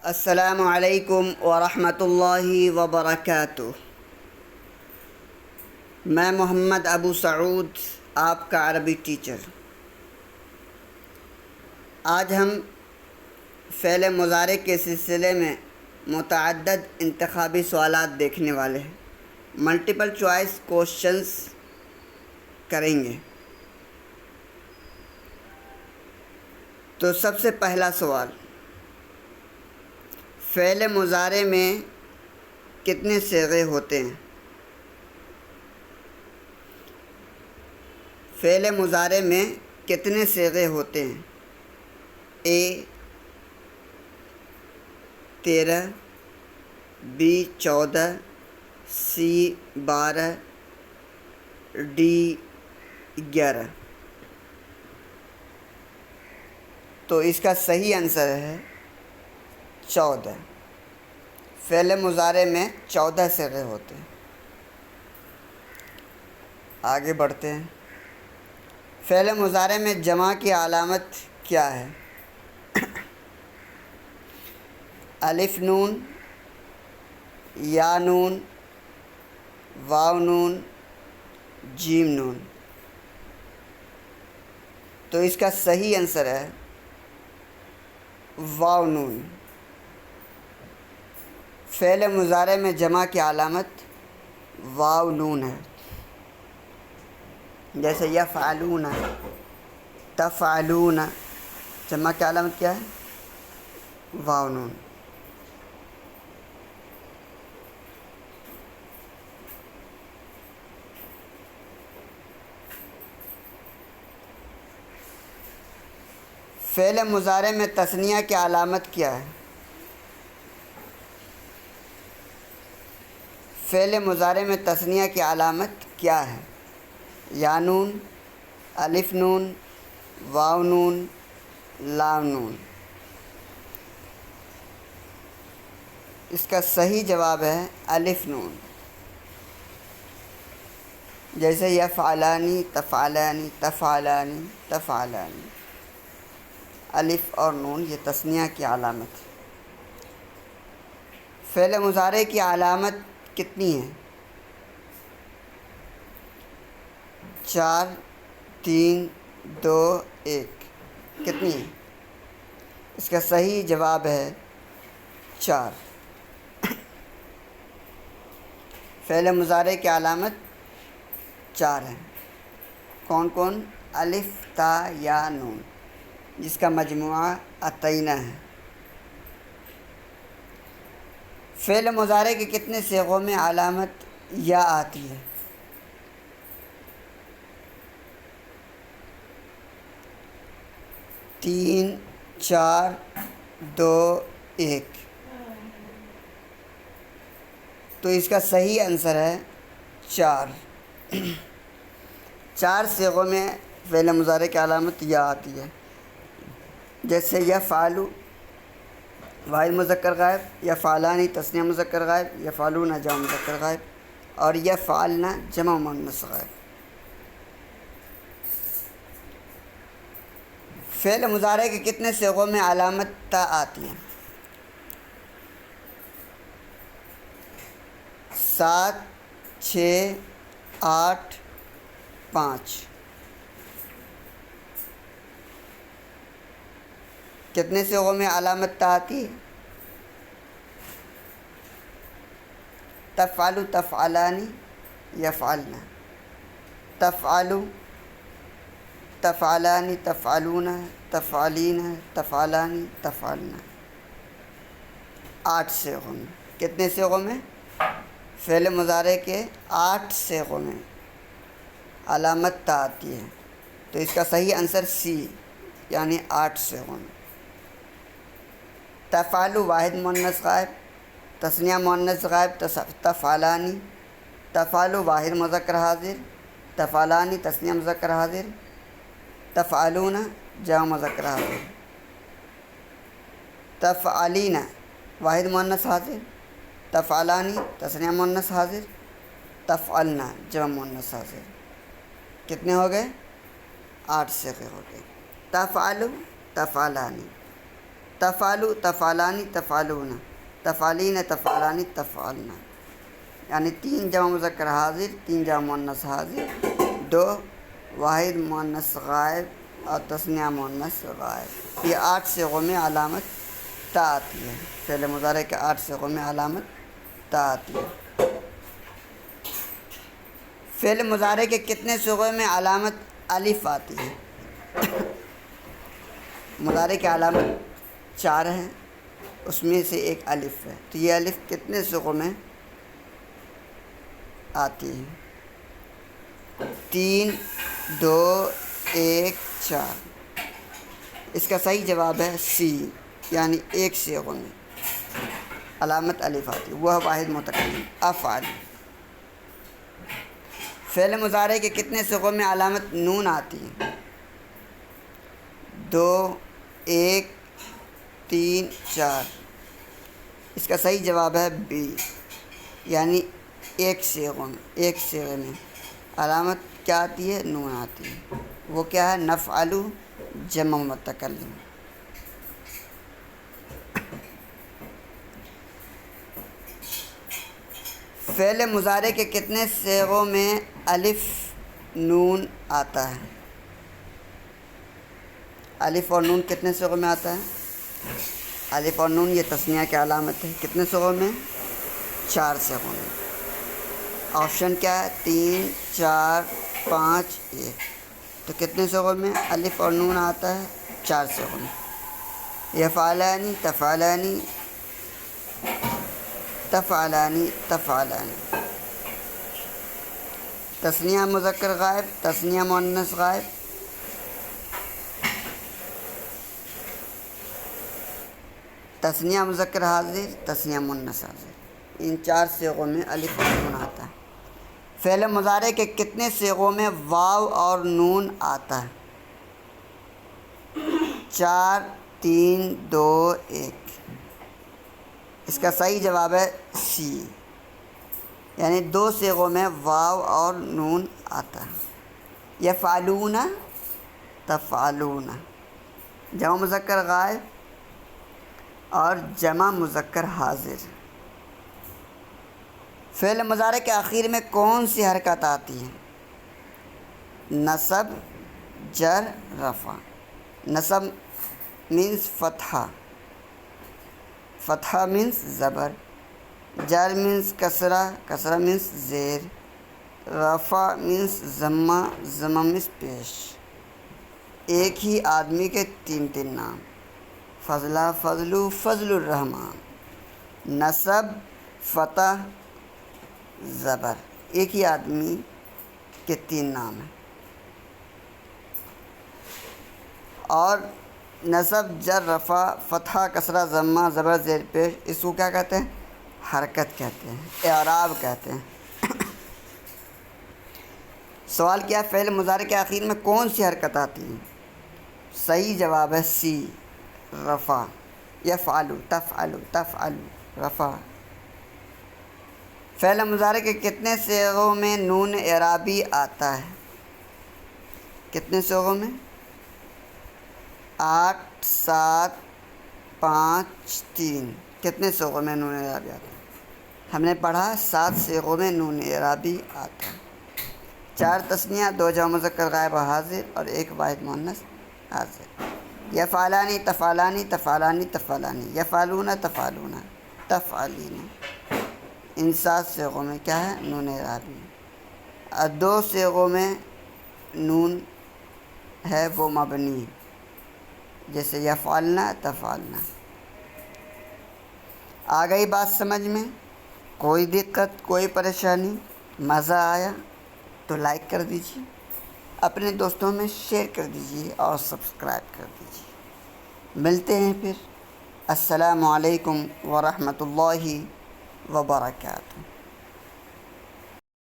السلام علیکم ورحمۃ اللہ وبرکاتہ۔ میں محمد ابو سعود، آپ کا عربی ٹیچر۔ آج ہم فعل مضارع کے سلسلے میں متعدد انتخابی سوالات دیکھنے والے ہیں۔ ملٹیپل چوائس کوشچنز کریں گے۔ تو سب سے پہلا سوال، فعل مضارع میں کتنے صیغے ہوتے ہیں؟ فعل مضارع میں کتنے صیغے ہوتے ہیں؟ اے 13، بی 14، سی 12، ڈی 11۔ تو اس کا صحیح آنسر ہے 14۔ فعل مضارع میں 14 صیغے ہوتے ہیں۔ آگے بڑھتے ہیں۔ فعل مضارع میں جمع کی علامت کیا ہے؟ الف نون، یا نون، واو نون، جیم نون۔ تو اس کا صحیح آنسر ہے واو نون۔ فعل مضارع میں جمع کی علامت واو نون ہے، جیسے یفعلون، تفعلون۔ جمع کی علامت کیا ہے؟ واو نون۔ فعل مضارع میں تثنیہ کی علامت کیا ہے؟ فعل مضارع میں تثنیہ کی علامت کیا ہے؟ یا نون، الف نون، واو نون، لام نون۔ اس کا صحیح جواب ہے الف نون، جیسے یفعلانی، تفعلانی، تفعلانی، تفعلانی۔ الف اور نون یہ تثنیہ کی علامت ہے۔ فعل مضارع کی علامت کتنی ہے؟ 4، 3، 2، 1۔ کتنی ہے؟ اس کا صحیح جواب ہے 4۔ فعل مضارع کی علامت 4 ہے۔ کون کون؟ الف، تا، یا، نون، جس کا مجموعہ اتینہ ہے۔ فعل مضارع کے کتنے صیغوں میں علامت یا آتی ہے؟ 3، 4، 2، 1۔ تو اس کا صحیح آنسر ہے 4۔ 4 صیغوں میں فعل مضارع کی علامت یا آتی ہے، جیسے یفعلو واحد مذکر غائب، یفعلانی تثنیہ مذکر غائب، یفعلون جمع مذکر غائب، اور یفعلنا جمع مؤنث غائب۔ فعل مضارع کے کتنے صیغوں میں علامت تا آتی ہے؟ 7، 6، 8، 5۔ کتنے صیغوں میں علامت تا آتی ہے؟ تفعلو، تفعلانی، یفعلنا، تفعلو، تفعلانی، تفعلون، تفعلین، تفعلانی، تفعلنا۔ 8 صیغوں میں۔ کتنے صیغوں میں؟ فعل مضارع کے 8 صیغوں میں علامت تا آتی ہے۔ تو اس کا صحیح آنسر سی، یعنی 8 صیغوں میں۔ تفعلو واحد مؤنث غائب، تثنیہ مؤنث غائب تفعلانی، تفعلو واحد مذکر حاضر، تفعلانی تثنیہ مذکر حاضر، تفعلون جمع مذکر حاضر، تفعلین واحد مؤنث حاضر، تفعلانی تثنیہ مؤنث حاضر، تفعلنا جمع مؤنث حاضر۔ کتنے ہو گئے؟ 8 صیغے ہو گئے۔ تفعلو، تفعلانی، تفعلو تفعلانی تفعلون، تفعلین تفعلانی تفعلنا، یعنی 3 جمع مذکر حاضر، 3 جمع مؤنث حاضر، 2 واحد مؤنث غائب اور تثنیہ مؤنث غائب۔ یہ 8 صیغوں میں علامت تا آتی ہے، فعل مضارع کے 8 صیغوں میں علامت تا آتی ہے۔ فعل مضارع کے کتنے صیغوں میں علامت الف آتی ہے؟ مضارع کی علامت 4 ہیں، اس میں سے ایک الف ہے، تو یہ الف کتنے صیغوں میں آتی ہے؟ 3 2 1 4۔ اس کا صحیح جواب ہے سی، یعنی 1 صیغوں میں علامت الف آتی ہے، وہ واحد متکلم افعل۔ فعل مضارع کے کتنے صیغوں میں علامت نون آتی ہے؟ 2 1 3 4۔ اس کا صحیح جواب ہے بی، یعنی 1 صیغوں میں، 1 صیغے میں علامت کیا آتی ہے؟ نون آتی ہے، وہ کیا ہے؟ نفعلو جمع متکلم۔ فعل مضارع کے کتنے صیغوں میں الف نون آتا ہے؟ الف اور نون کتنے صیغوں میں آتا ہے؟ الف اور نون یہ تثنیہ کی علامت ہے، کتنے صیغوں میں؟ 4 صیغوں میں۔ آپشن کیا ہے؟ 3 4 5 1۔ تو کتنے صیغوں میں الف اور نون آتا ہے؟ 4 صیغوں میں۔ یفعلانی تفعلانی تفعلانی تفعلانی، تثنیہ مذکر غائب، تثنیہ مؤنث غائب، تثنیہ مذکر حاضر، تثنیہ مؤنث حاضر، ان 4 صیغوں میں الف اور نون آتا ہے۔ فعل مضارع کے کتنے صیغوں میں واو اور نون آتا ہے؟ 4 3 2 1۔ اس کا صحیح جواب ہے سی، یعنی 2 صیغوں میں واو اور نون آتا ہے۔ یفعلون تفعلون، جمع مذکر غائب اور جمع مذکر حاضر۔ فعل مضارع کے آخر میں کون سی حرکت آتی ہے؟ نصب جر رفع۔ نصب مینس فتحہ، فتحہ مینس زبر، جر مینس کسرہ، کسرہ مینس زیر، رفع مینس ضمہ، ضمہ مینس پیش۔ ایک ہی آدمی کے 3 نام، فضلہ فضلو فضل الرحمن۔ نصب فتح زبر، ایک ہی آدمی کے 3 نام ہیں۔ اور نصب جر رفع فتحہ کسرہ ضمہ زبر زیر پیش، اس کو کیا کہتے ہیں؟ حرکت کہتے ہیں، اعراب کہتے ہیں۔ سوال کیا؟ فعل مضارع کے آخر میں کون سی حرکت آتی ہے؟ صحیح جواب ہے سی، رفع۔ یفعلو تفعلو تفعلو رفع۔ فعل مضارع کے کتنے صیغوں میں نون اعرابی آتا ہے؟ کتنے صیغوں میں؟ 8 7 5 3۔ کتنے صیغوں میں نون اعرابی آتا ہے؟ ہم نے پڑھا 7 صیغوں میں نون اعرابی آتا ہے، 4 تثنیہ، 2 جمع مذکر غائب حاضر اور 1 واحد مؤنث حاضر۔ یفعلانی تفعلانی تفعلانی تفعلانی، یفعلون تفعلون تفعلین، ان 7 صیغوں میں کیا ہے؟ نون اعرابی۔ 2 صیغوں میں نون ہے وہ مبنی، جیسے یفعلنا تفعلنا۔ آ گئی بات سمجھ میں؟ کوئی دقت، کوئی پریشانی؟ مزہ آیا تو لائک کر دیجیے، اپنے دوستوں میں شیئر کر دیجیے اور سبسکرائب کر دیجیے۔ ملتے ہیں پھر۔ السلام علیکم ورحمۃ اللہ وبرکاتہ۔